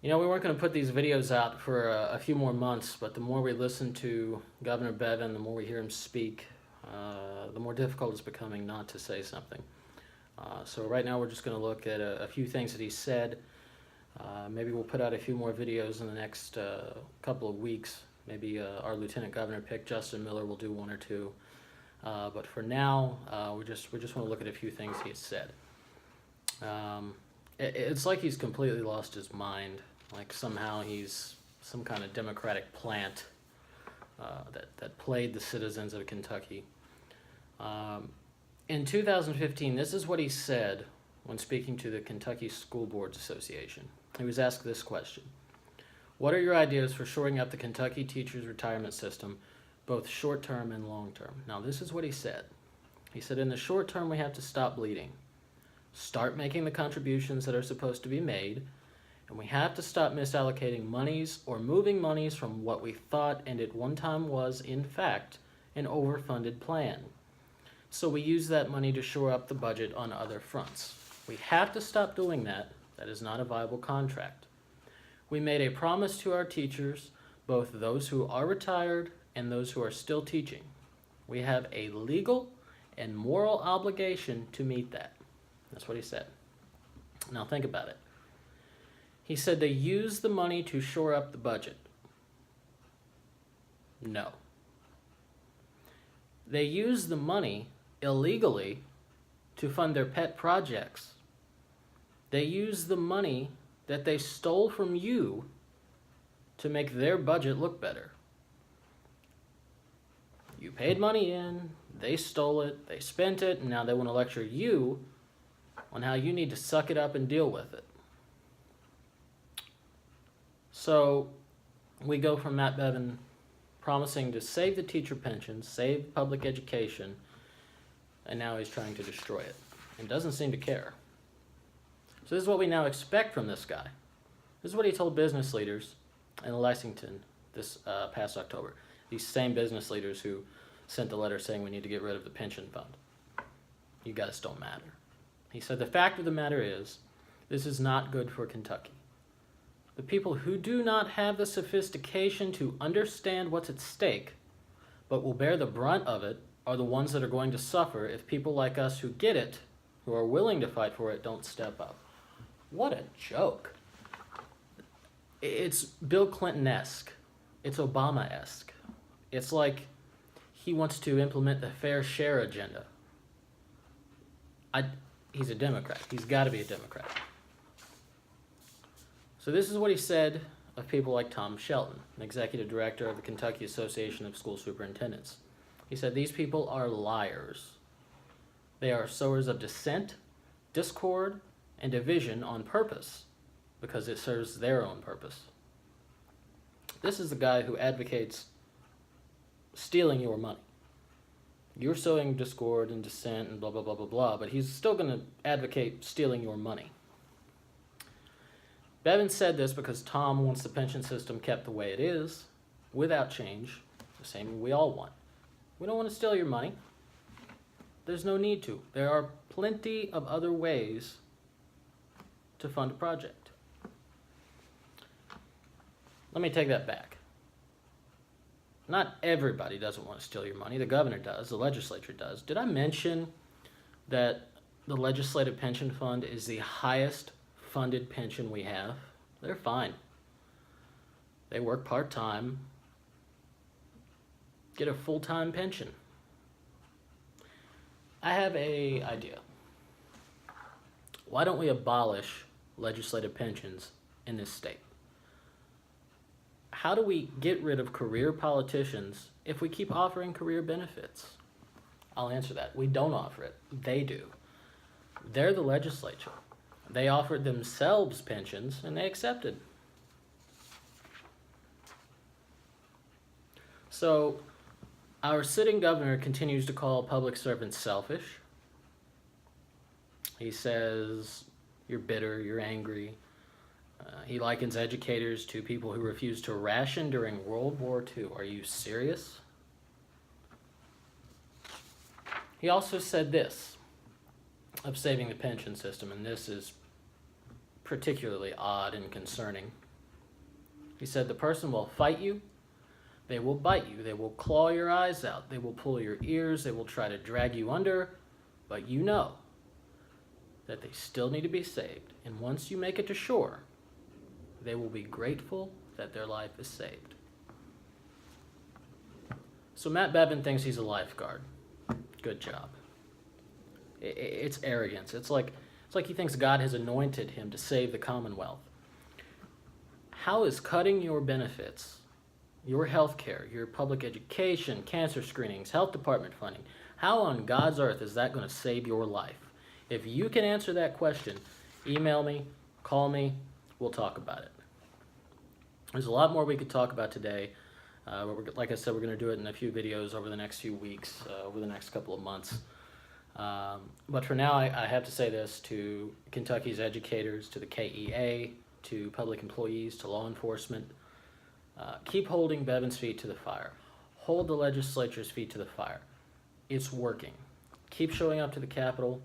You know, we weren't going to put these videos out for a few more months, but the more we listen to Governor Bevin, the more we hear him speak, the more difficult it's becoming not to say something. So right now we're just going to look at a few things that he said. Maybe we'll put out a few more videos in the next couple of weeks. Maybe our Lieutenant Governor pick, Justin Miller, will do one or two. But for now, we just want to look at a few things he has said. It's like he's completely lost his mind. Like somehow he's some kind of Democratic plant that played the citizens of Kentucky. In 2015, this is what he said when speaking to the Kentucky School Boards Association. He was asked this question: what are your ideas for shoring up the Kentucky teachers' retirement system, both short-term and long-term? Now, this is what he said. He said, in the short term, we have to stop bleeding, start making the contributions that are supposed to be made, and we have to stop misallocating monies or moving monies from what we thought and at one time was, in fact, an overfunded plan. So we use that money to shore up the budget on other fronts. We have to stop doing that. That is not a viable contract. We made a promise to our teachers, both those who are retired and those who are still teaching. We have a legal and moral obligation to meet that. That's what he said. Now think about it. He said they use the money to shore up the budget. No. They use the money illegally to fund their pet projects. They use the money that they stole from you to make their budget look better. You paid money in, they stole it, they spent it, and now they want to lecture you on how you need to suck it up and deal with it. So we go from Matt Bevin promising to save the teacher pensions, save public education, and now he's trying to destroy it and doesn't seem to care. So this is what we now expect from this guy. This is what he told business leaders in Lexington this past October. These same business leaders who sent the letter saying we need to get rid of the pension fund. You guys don't matter. He said, the fact of the matter is, this is not good for Kentucky. The people who do not have the sophistication to understand what's at stake, but will bear the brunt of it, are the ones that are going to suffer if people like us who get it, who are willing to fight for it, don't step up. What a joke. It's Bill Clinton-esque. It's Obama-esque. It's like he wants to implement the fair share agenda. He's a Democrat. He's got to be a Democrat. So this is what he said of people like Tom Shelton, an executive director of the Kentucky Association of School Superintendents. He said, these people are liars. They are sowers of dissent, discord, and division on purpose because it serves their own purpose. This is the guy who advocates stealing your money. You're sowing discord and dissent and blah, blah, blah, blah, blah, but he's still going to advocate stealing your money. Bevin said this because Tom wants the pension system kept the way it is, without change, the same we all want. We don't want to steal your money. There's no need to. There are plenty of other ways to fund a project. Let me take that back. Not everybody doesn't want to steal your money. The governor does. The legislature does. Did I mention that the legislative pension fund is the highest funded pension we have? They're fine. They work part-time, get a full-time pension. I have an idea. Why don't we abolish legislative pensions in this state? How do we get rid of career politicians if we keep offering career benefits? I'll answer that. We don't offer it. They do. They're the legislature. They offered themselves pensions, and they accepted. So, our sitting governor continues to call public servants selfish. He says, you're bitter, you're angry. He likens educators to people who refused to ration during World War II. Are you serious? He also said this of saving the pension system, and this is particularly odd and concerning. He said the person will fight you, they will bite you, they will claw your eyes out, they will pull your ears, they will try to drag you under, but you know that they still need to be saved. And once you make it to shore, they will be grateful that their life is saved. So Matt Bevin thinks he's a lifeguard. Good job. It's arrogance. It's like he thinks God has anointed him to save the Commonwealth. How is cutting your benefits, your health care, your public education, cancer screenings, health department funding, how on God's earth is that going to save your life? If you can answer that question, email me, call me, we'll talk about it. There's a lot more we could talk about today. Like I said, we're going to do it in a few videos over the next few weeks, over the next couple of months. But for now, I have to say this to Kentucky's educators, to the KEA, to public employees, to law enforcement. Keep holding Bevin's feet to the fire. Hold the legislature's feet to the fire. It's working. Keep showing up to the Capitol.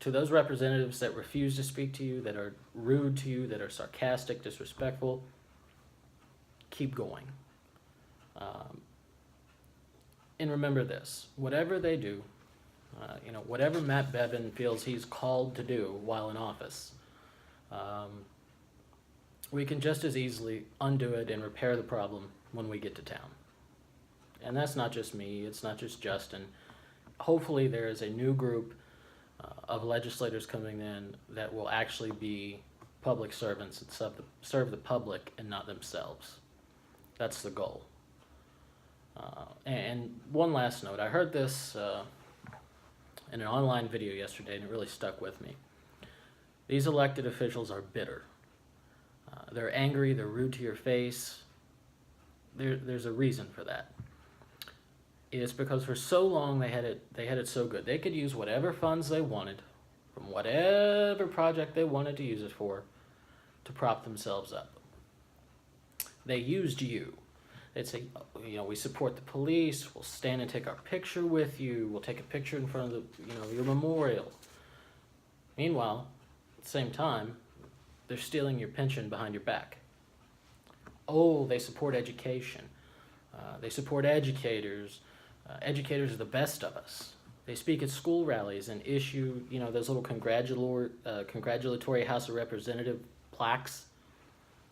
To those representatives that refuse to speak to you, that are rude to you, that are sarcastic, disrespectful, keep going. And remember this, whatever they do, whatever Matt Bevin feels he's called to do while in office, we can just as easily undo it and repair the problem when we get to town. And that's not just me, it's not just Justin. Hopefully there is a new group of legislators coming in that will actually be public servants and serve the public and not themselves. That's the goal. And one last note, I heard this in an online video yesterday and it really stuck with me. These elected officials are bitter. They're angry, they're rude to your face. There's a reason for that. It's because for so long they had it so good. They could use whatever funds they wanted from whatever project they wanted to use it for to prop themselves up. They used you. They'd say, we support the police, we'll stand and take our picture with you, we'll take a picture in front of your memorial. Meanwhile, at the same time, they're stealing your pension behind your back. Oh, they support education. They support educators. Educators are the best of us. They speak at school rallies and issue, those little congratulatory House of Representative plaques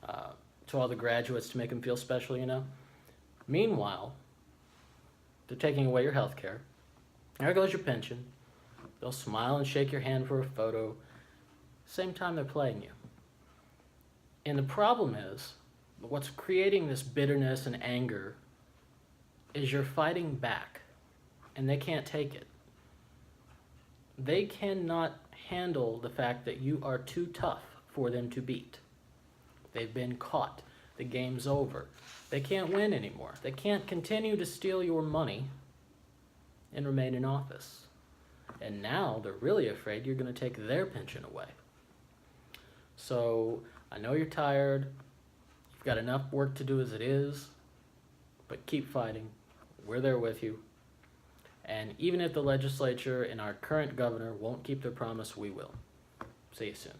to all the graduates to make them feel special, Meanwhile, they're taking away your health care. There goes your pension. They'll smile and shake your hand for a photo. Same time they're playing you. And the problem is, what's creating this bitterness and anger is you're fighting back, and they can't take it. They cannot handle the fact that you are too tough for them to beat. They've been caught. The game's over. They can't win anymore. They can't continue to steal your money and remain in office. And now they're really afraid you're going to take their pension away. So I know you're tired. You've got enough work to do as it is, but keep fighting. We're there with you. And even if the legislature and our current governor won't keep their promise, we will. See you soon.